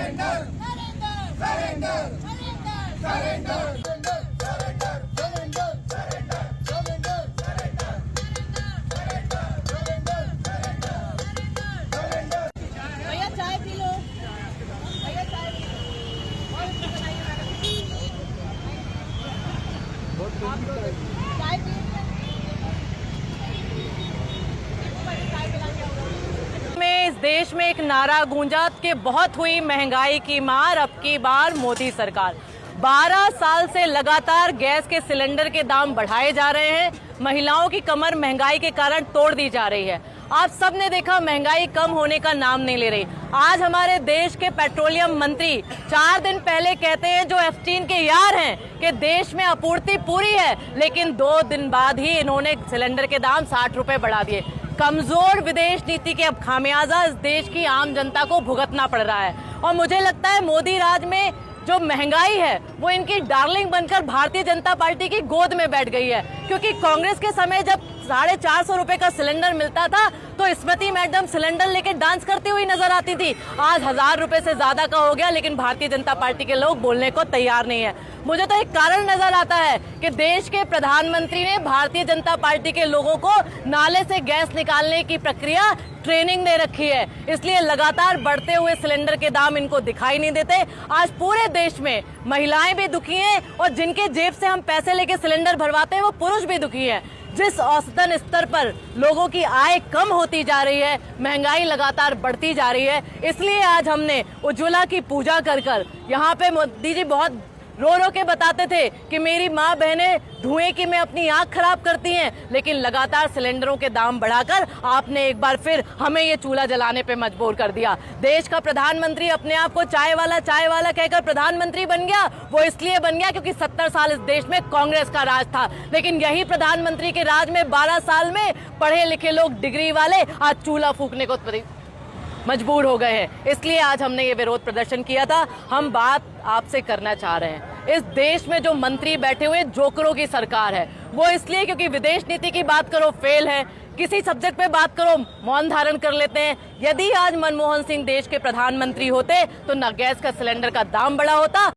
भैया चाय P low, भैया चाय पी लो। चाय पी में इस देश में एक नारा गूंजा कि बहुत हुई महंगाई की मार, अब की बार मोदी सरकार। 12 साल से लगातार गैस के सिलेंडर के दाम बढ़ाए जा रहे हैं। महिलाओं की कमर महंगाई के कारण तोड़ दी जा रही है। आप सबने देखा महंगाई कम होने का नाम नहीं ले रही। आज हमारे देश के पेट्रोलियम मंत्री 4 दिन पहले कहते हैं, जो एफटीन के यार हैं, कि देश में आपूर्ति पूरी है, लेकिन 2 दिन बाद ही इन्होंने सिलेंडर के दाम 60 रुपए बढ़ा दिए। कमजोर विदेश नीति के अब खामियाजा इस देश की आम जनता को भुगतना पड़ रहा है। और मुझे लगता है मोदी राज में जो महंगाई है वो इनकी डार्लिंग बनकर भारतीय जनता पार्टी की गोद में बैठ गई है। क्योंकि कांग्रेस के समय जब 450 रुपए का सिलेंडर मिलता था तो स्मृति मैडम सिलेंडर लेके डांस करती हुई नजर आती थी। आज 1000 रुपए से ज्यादा का हो गया, लेकिन भारतीय जनता पार्टी के लोग बोलने को तैयार नहीं है। मुझे तो एक कारण नजर आता है कि देश के प्रधानमंत्री ने भारतीय जनता पार्टी के लोगों को नाले से गैस निकालने की प्रक्रिया ट्रेनिंग दे रखी है, इसलिए लगातार बढ़ते हुए सिलेंडर के दाम इनको दिखाई नहीं देते। आज पूरे देश में महिलाएं भी दुखी हैं और जिनके जेब से हम पैसे लेके सिलेंडर भरवाते हैं वो पुरुष भी दुखी हैं। जिस औसतन स्तर पर लोगों की आय कम होती जा रही है, महंगाई लगातार बढ़ती जा रही है, इसलिए आज हमने उज्ज्वला की पूजा कर कर यहाँ पे मोदी जी बहुत रो रो के बताते थे कि मेरी माँ बहनें धुएं की में अपनी आंख खराब करती हैं, लेकिन लगातार सिलेंडरों के दाम बढ़ाकर आपने एक बार फिर हमें ये चूल्हा जलाने पे मजबूर कर दिया। देश का प्रधानमंत्री अपने आप को चाय वाला कहकर प्रधानमंत्री बन गया। वो इसलिए बन गया क्योंकि 70 साल इस देश में कांग्रेस का राज था, लेकिन यही प्रधानमंत्री के राज में 12 साल में पढ़े लिखे लोग डिग्री वाले आज चूल्हा फूकने को मजबूर हो गए हैं। इसलिए आज हमने ये विरोध प्रदर्शन किया था। हम बात आपसे करना चाह रहे हैं, इस देश में जो मंत्री बैठे हुए जोकरों की सरकार है, वो इसलिए क्योंकि विदेश नीति की बात करो फेल है, किसी सब्जेक्ट पे बात करो मौन धारण कर लेते हैं। यदि आज मनमोहन सिंह देश के प्रधानमंत्री होते तो न गैस का सिलेंडर का दाम बढ़ा होता